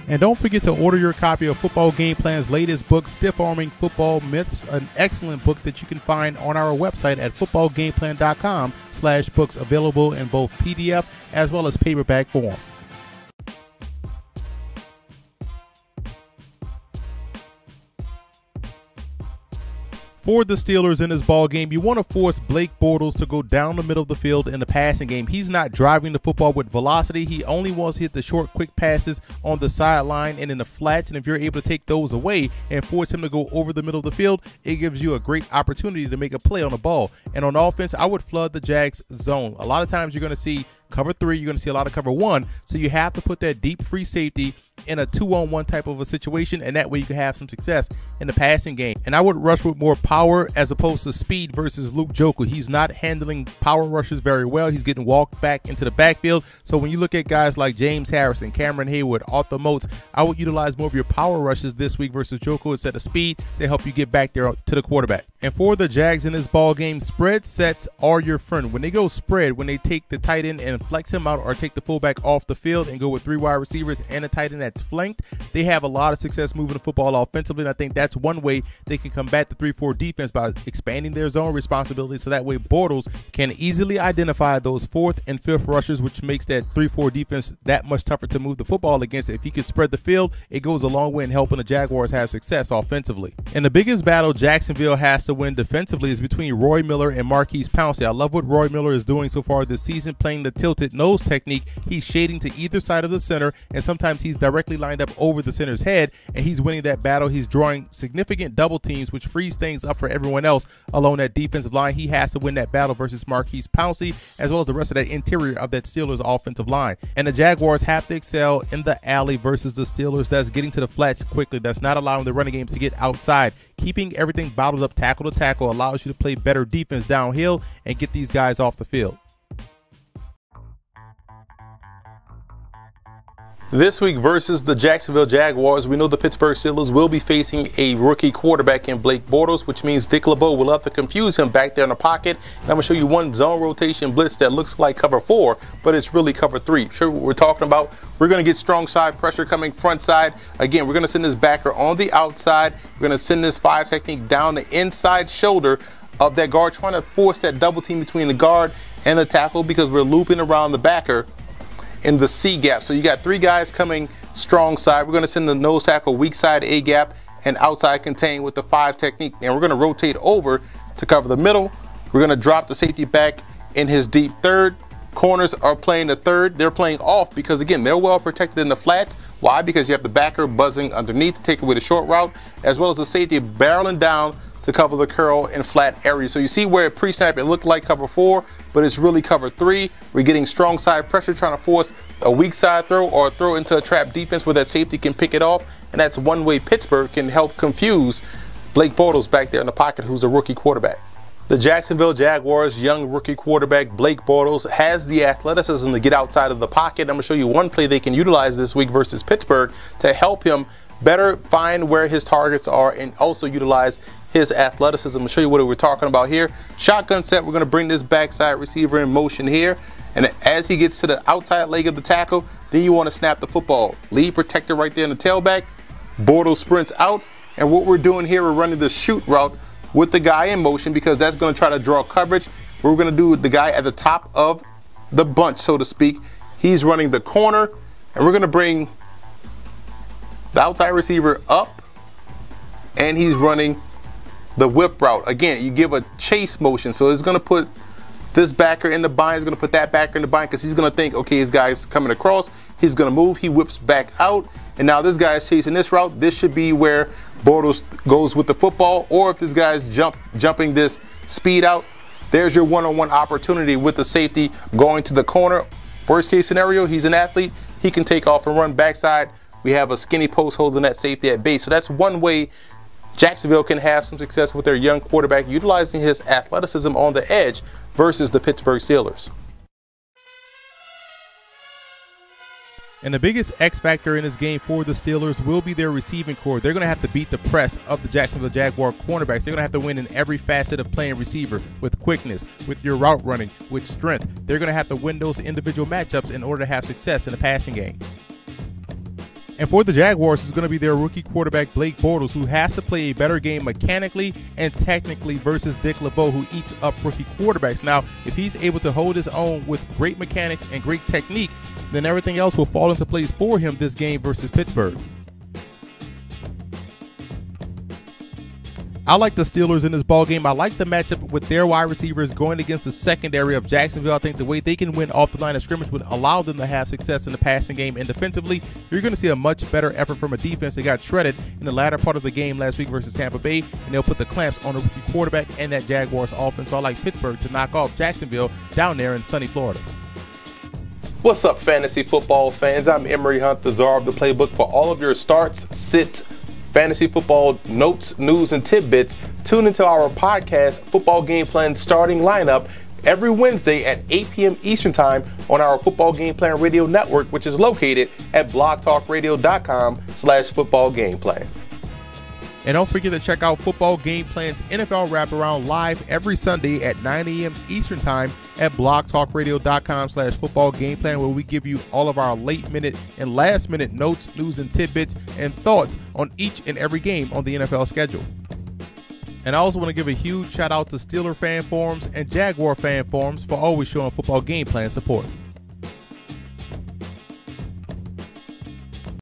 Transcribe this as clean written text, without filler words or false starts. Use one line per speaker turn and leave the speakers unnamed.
And don't forget to order your copy of Football Game Plan's latest book, Stiff Arming Football Myths, an excellent book that you can find on our website at footballgameplan.com/books, available in both PDF as well as paperback form. For the Steelers in this ball game, you want to force Blake Bortles to go down the middle of the field in the passing game. He's not driving the football with velocity. He only wants to hit the short, quick passes on the sideline and in the flats. And if you're able to take those away and force him to go over the middle of the field, it gives you a great opportunity to make a play on the ball. And on offense, I would flood the Jags zone. A lot of times you're going to see cover 3, you're going to see a lot of cover 1. So you have to put that deep free safety in a 2-on-1 type of a situation, and that way you can have some success in the passing game. And I would rush with more power as opposed to speed versus Luke Joku. He's not handling power rushes very well. He's getting walked back into the backfield. So when you look at guys like James Harrison, Cameron Hayward, Arthur Moats, I would utilize more of your power rushes this week versus Joku instead of speed to help you get back there to the quarterback. And for the Jags in this ball game, spread sets are your friend. When they go spread, when they take the tight end and flex him out or take the fullback off the field and go with 3 wide receivers and a tight end that's flanked, they have a lot of success moving the football offensively. And I think that's one way they can combat the 3-4 defense, by expanding their zone responsibility, so that way Bortles can easily identify those 4th and 5th rushers, which makes that 3-4 defense that much tougher to move the football against. If he can spread the field, it goes a long way in helping the Jaguars have success offensively. And the biggest battle Jacksonville has to win defensively is between Roy Miller and Marquise Pouncey. I love what Roy Miller is doing so far this season, playing the tilted nose technique. He's shading to either side of the center, and sometimes he's directly lined up over the center's head, and he's winning that battle. He's drawing significant double teams, which frees things up for everyone else along that defensive line. He has to win that battle versus Marquise Pouncey, as well as the rest of that interior of that Steelers offensive line. And the Jaguars have to excel in the alley versus the Steelers. That's getting to the flats quickly. That's not allowing the running games to get outside. Keeping everything bottled up tackle to tackle allows you to play better defense downhill and get these guys off the field. This week versus the Jacksonville Jaguars, we know the Pittsburgh Steelers will be facing a rookie quarterback in Blake Bortles, which means Dick LeBeau will have to confuse him back there in the pocket. And I'm going to show you one zone rotation blitz that looks like cover 4, but it's really cover 3. Sure, what we're talking about. We're going to get strong side pressure coming front side. Again, we're going to send this backer on the outside. We're going to send this 5 technique down the inside shoulder of that guard, trying to force that double team between the guard and the tackle, because we're looping around the backer in the C gap. So you got 3 guys coming strong side. We're going to send the nose tackle weak side A gap and outside contain with the 5 technique. And we're going to rotate over to cover the middle. We're going to drop the safety back in his deep third. Corners are playing the third. They're playing off because, again, they're well protected in the flats. Why? Because you have the backer buzzing underneath to take away the short route, as well as the safety barreling down to cover the curl and flat area. So you see where pre-snap it looked like cover 4, but it's really cover 3. We're getting strong side pressure, trying to force a weak side throw or a throw into a trap defense where that safety can pick it off. And that's one way Pittsburgh can help confuse Blake Bortles back there in the pocket, who's a rookie quarterback. The Jacksonville Jaguars' young rookie quarterback, Blake Bortles, has the athleticism to get outside of the pocket. I'm going to show you one play they can utilize this week versus Pittsburgh to help him better find where his targets are and also utilize his athleticism. I'll show you what we're talking about here. Shotgun set, we're going to bring this backside receiver in motion here. And as he gets to the outside leg of the tackle, then you want to snap the football. Lead protector right there in the tailback. Bortles sprints out. And what we're doing here, we're running the shoot route with the guy in motion, because that's going to try to draw coverage. We're going to do the guy at the top of the bunch, so to speak. He's running the corner, and we're going to bring the outside receiver up, and he's running the whip route. Again, you give a chase motion, so it's going to put this backer in the bind. It's going to put that backer in the bind because he's going to think, okay, this guy's coming across. He's going to move. He whips back out, and now this guy is chasing this route. This should be where Bortles goes with the football, or if this guy's jumping this speed out, there's your one-on-one opportunity with the safety going to the corner. Worst case scenario, he's an athlete. He can take off and run backside. We have a skinny post holding that safety at base. So that's one way Jacksonville can have some success with their young quarterback, utilizing his athleticism on the edge versus the Pittsburgh Steelers. And the biggest X factor in this game for the Steelers will be their receiving core. They're going to have to beat the press of the Jacksonville Jaguar cornerbacks. They're going to have to win in every facet of playing receiver, with quickness, with your route running, with strength. They're going to have to win those individual matchups in order to have success in the passing game. And for the Jaguars, it's going to be their rookie quarterback, Blake Bortles, who has to play a better game mechanically and technically versus Dick LeBeau, who eats up rookie quarterbacks. Now, if he's able to hold his own with great mechanics and great technique, then everything else will fall into place for him this game versus Pittsburgh. I like the Steelers in this ballgame. I like the matchup with their wide receivers going against the secondary of Jacksonville. I think the way they can win off the line of scrimmage would allow them to have success in the passing game. And defensively, you're going to see a much better effort from a defense that got shredded in the latter part of the game last week versus Tampa Bay. And they'll put the clamps on the rookie quarterback and that Jaguars offense. So I like Pittsburgh to knock off Jacksonville down there in sunny Florida.
What's up, fantasy football fans? I'm Emery Hunt, the czar of the playbook. For all of your starts, sits, fantasy football notes, news, and tidbits, tune into our podcast, Football Game Plan Starting Lineup, every Wednesday at 8 p.m. Eastern Time on our Football Game Plan Radio Network, which is located at blogtalkradio.com/footballgameplan.
And don't forget to check out Football Game Plan's NFL Wraparound live every Sunday at 9 a.m. Eastern Time at blogtalkradio.com/footballgameplan, where we give you all of our late-minute and last-minute notes, news, and tidbits and thoughts on each and every game on the NFL schedule. And I also want to give a huge shout-out to Steeler fan forums and Jaguar fan forums for always showing Football Game Plan support.